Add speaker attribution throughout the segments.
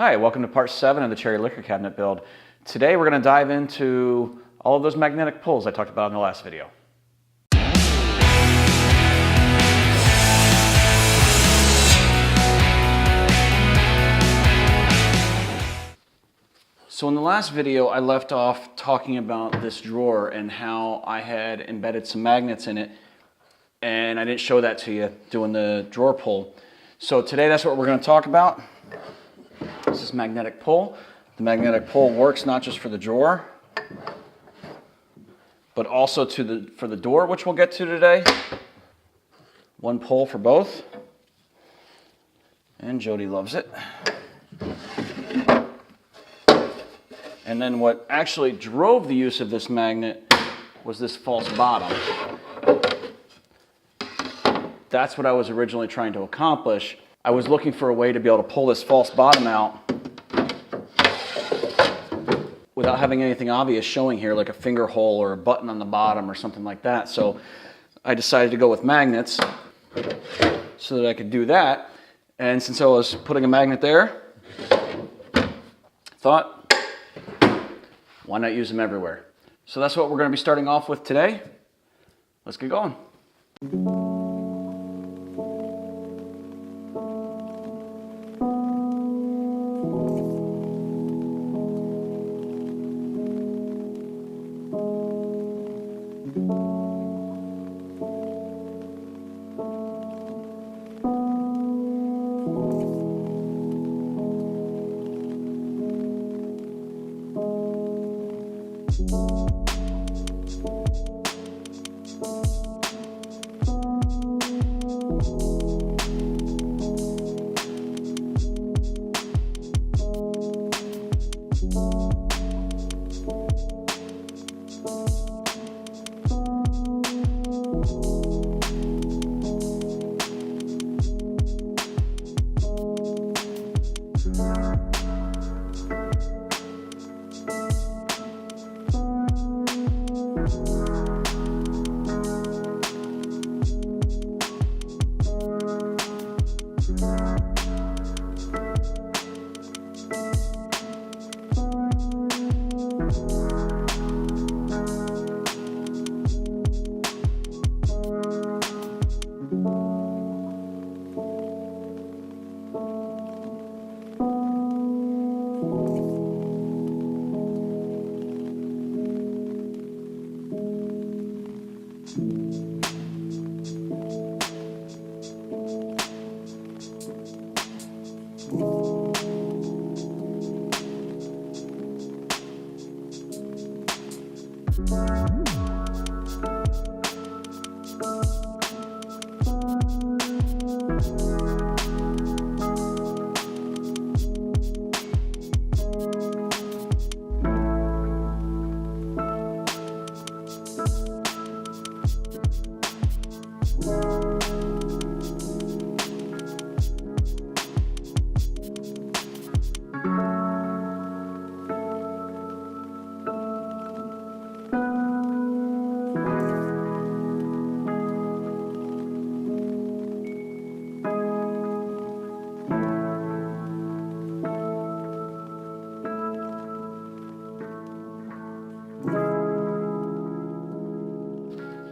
Speaker 1: Hi, welcome to part 7 of the cherry liquor cabinet build. Today we're going to dive into all of those magnetic pulls I talked about in the last video. So in the last video I left off talking about this drawer and how I had embedded some magnets in it, and I didn't show that to you doing the drawer pull. So today that's what we're going to talk about. This is magnetic pull. The magnetic pull works not just for the drawer, but also for the door, which we'll get to today. One pull for both. And Jody loves it. And then what actually drove the use of this magnet was this false bottom. That's what I was originally trying to accomplish. I was looking for a way to be able to pull this false bottom out without having anything obvious showing here, like a finger hole or a button on the bottom or something like that. So I decided to go with magnets so that I could do that. And since I was putting a magnet there, thought, why not use them everywhere? So that's what we're going to be starting off with today. Let's get going.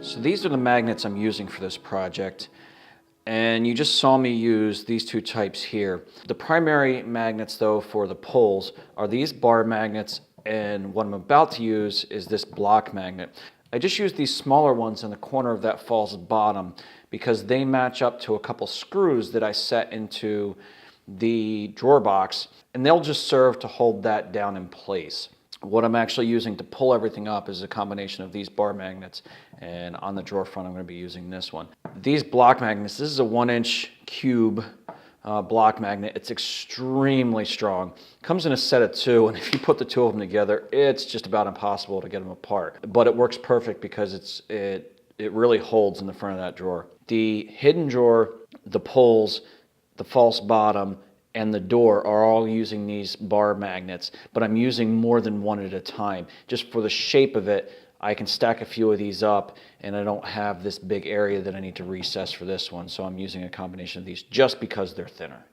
Speaker 1: So these are the magnets I'm using for this project, and you just saw me use these two types here. The primary magnets though for the pulls are these bar magnets, and what I'm about to use is this block magnet. I just used these smaller ones in the corner of that false bottom because they match up to a couple screws that I set into the drawer box, and they'll just serve to hold that down in place. What I'm actually using to pull everything up is a combination of these bar magnets, and on the drawer front I'm going to be using this one. These block magnets, this is a 1-inch cube block magnet. It's extremely strong. Comes in a set of 2, and if you put the 2 of them together, it's just about impossible to get them apart. But it works perfect because it really holds in the front of that drawer. The hidden drawer, the pulls, the false bottom, and the door are all using these bar magnets, but I'm using more than one at a time. Just for the shape of it, I can stack a few of these up and I don't have this big area that I need to recess for this one, so I'm using a combination of these just because they're thinner.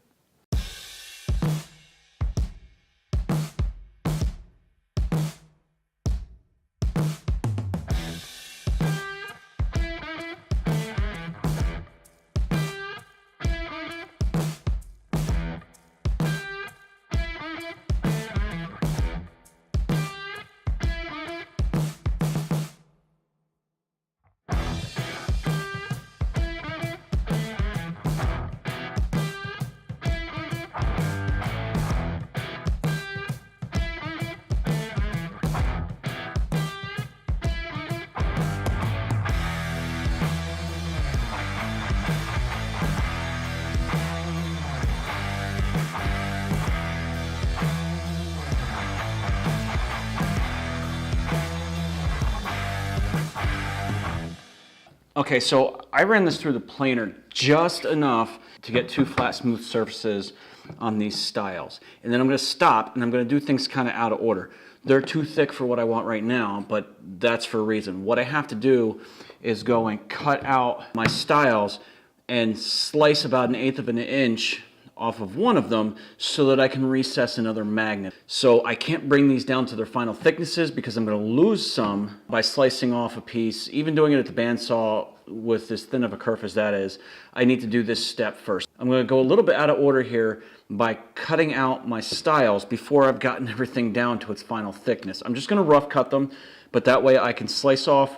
Speaker 1: Okay, so I ran this through the planer just enough to get 2 flat smooth surfaces on these stiles. And then I'm gonna stop and I'm gonna do things kind of out of order. They're too thick for what I want right now, but that's for a reason. What I have to do is go and cut out my stiles and slice about 1/8 of an inch off of one of them so that I can recess another magnet. So I can't bring these down to their final thicknesses because I'm going to lose some by slicing off a piece. Even doing it at the bandsaw with as thin of a kerf as that is, I need to do this step first. I'm going to go a little bit out of order here by cutting out my stiles before I've gotten everything down to its final thickness. I'm just going to rough cut them, but that way I can slice off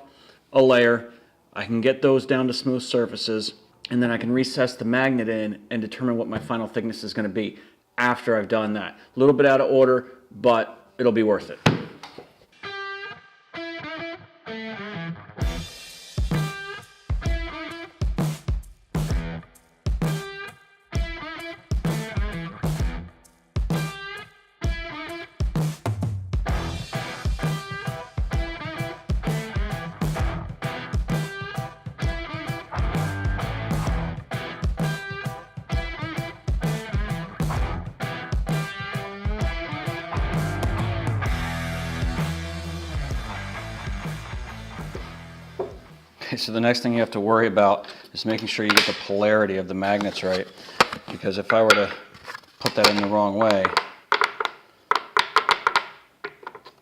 Speaker 1: a layer, I can get those down to smooth surfaces, and then I can recess the magnet in and determine what my final thickness is going to be after I've done that. A little bit out of order, but it'll be worth it. Okay, so the next thing you have to worry about is making sure you get the polarity of the magnets right, because if I were to put that in the wrong way,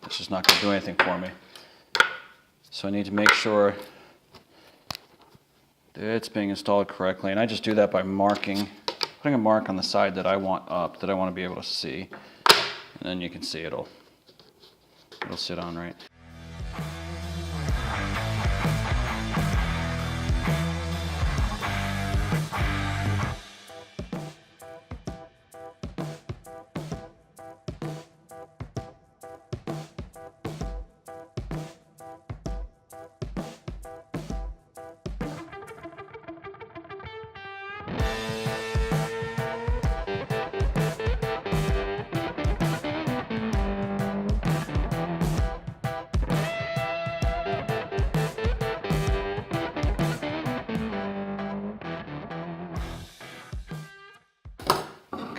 Speaker 1: it's just not going to do anything for me. So I need to make sure that it's being installed correctly, and I just do that by marking, putting a mark on the side that I want up, that I want to be able to see, and then you can see it'll sit on right.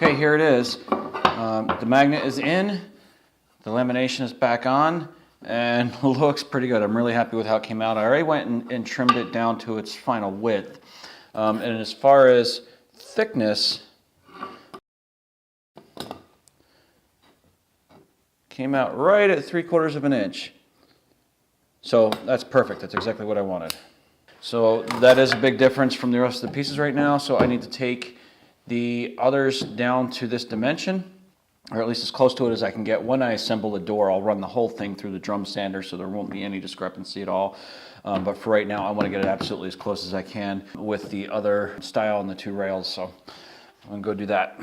Speaker 1: Okay, here it is. The magnet is in, the lamination is back on, and looks pretty good. I'm really happy with how it came out. I already went and trimmed it down to its final width. And as far as thickness, came out right at 3/4 of an inch. So that's perfect. That's exactly what I wanted. So that is a big difference from the rest of the pieces right now. So I need to take the others down to this dimension, or at least as close to it as I can get. When I assemble the door, I'll run the whole thing through the drum sander so there won't be any discrepancy at all. But for right now, I want to get it absolutely as close as I can with the other style and the 2 rails. So I'm going to go do that.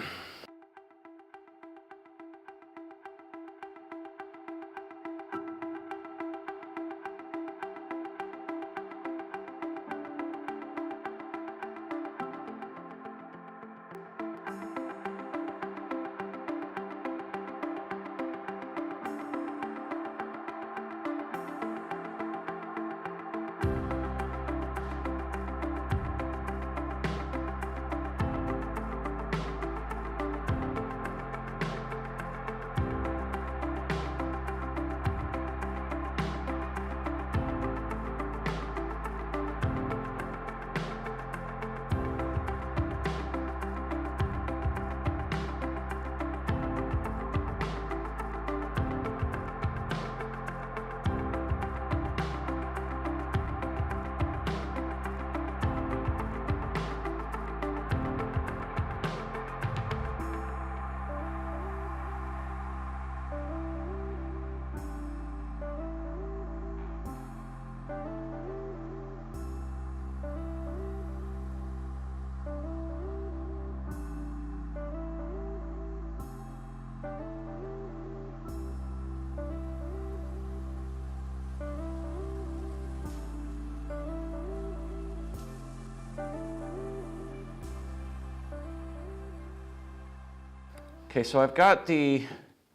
Speaker 1: Okay, so I've got the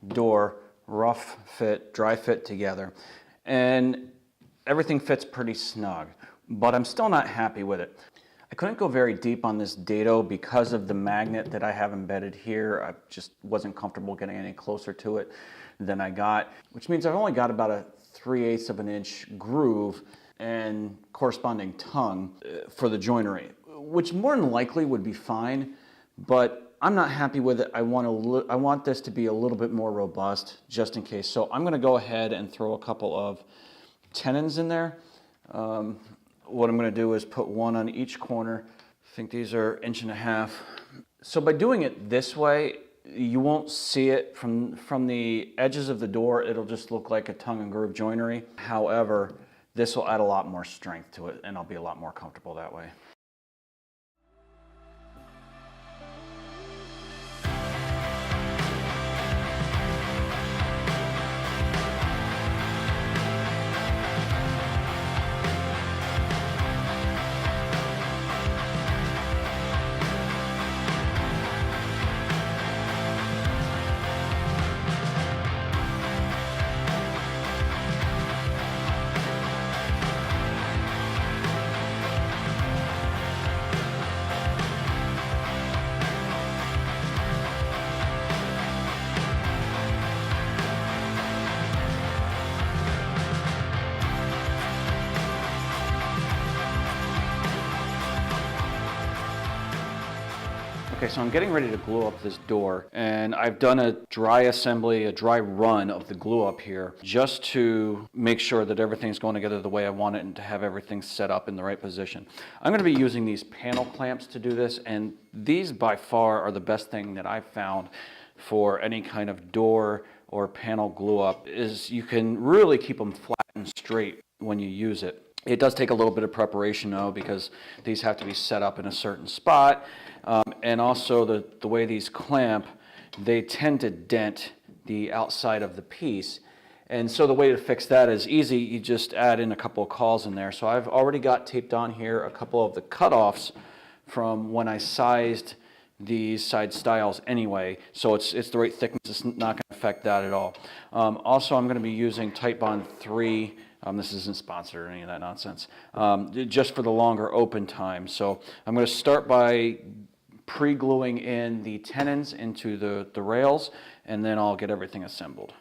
Speaker 1: door rough fit, dry fit together, and everything fits pretty snug. but I'm still not happy with it. I couldn't go very deep on this dado because of the magnet that I have embedded here. I just wasn't comfortable getting any closer to it than I got, which means I've only got about a 3/8 of an inch groove and corresponding tongue for the joinery, which more than likely would be fine, but I'm not happy with it. I want this to be a little bit more robust just in case. So I'm gonna go ahead and throw a couple of tenons in there. What I'm going to do is put one on each corner. I think these are 1.5 inches. So by doing it this way, you won't see it from the edges of the door. It'll just look like a tongue and groove joinery. However, this will add a lot more strength to it, and I'll be a lot more comfortable that way. Okay, so I'm getting ready to glue up this door, and I've done a dry assembly, a dry run of the glue up here, just to make sure that everything's going together the way I want it and to have everything set up in the right position. I'm going to be using these panel clamps to do this, and these by far are the best thing that I've found for any kind of door or panel glue up, is you can really keep them flat and straight when you use it. It does take a little bit of preparation though, because these have to be set up in a certain spot. And also the way these clamp, they tend to dent the outside of the piece. And so the way to fix that is easy. You just add in a couple of cauls in there. So I've already got taped on here a couple of the cutoffs from when I sized these side stiles anyway. So it's the right thickness. It's not going to affect that at all. Also, I'm going to be using Titebond 3. This isn't sponsored or any of that nonsense. Just for the longer open time. So I'm going to start by pre-gluing in the tenons into the rails, and then I'll get everything assembled.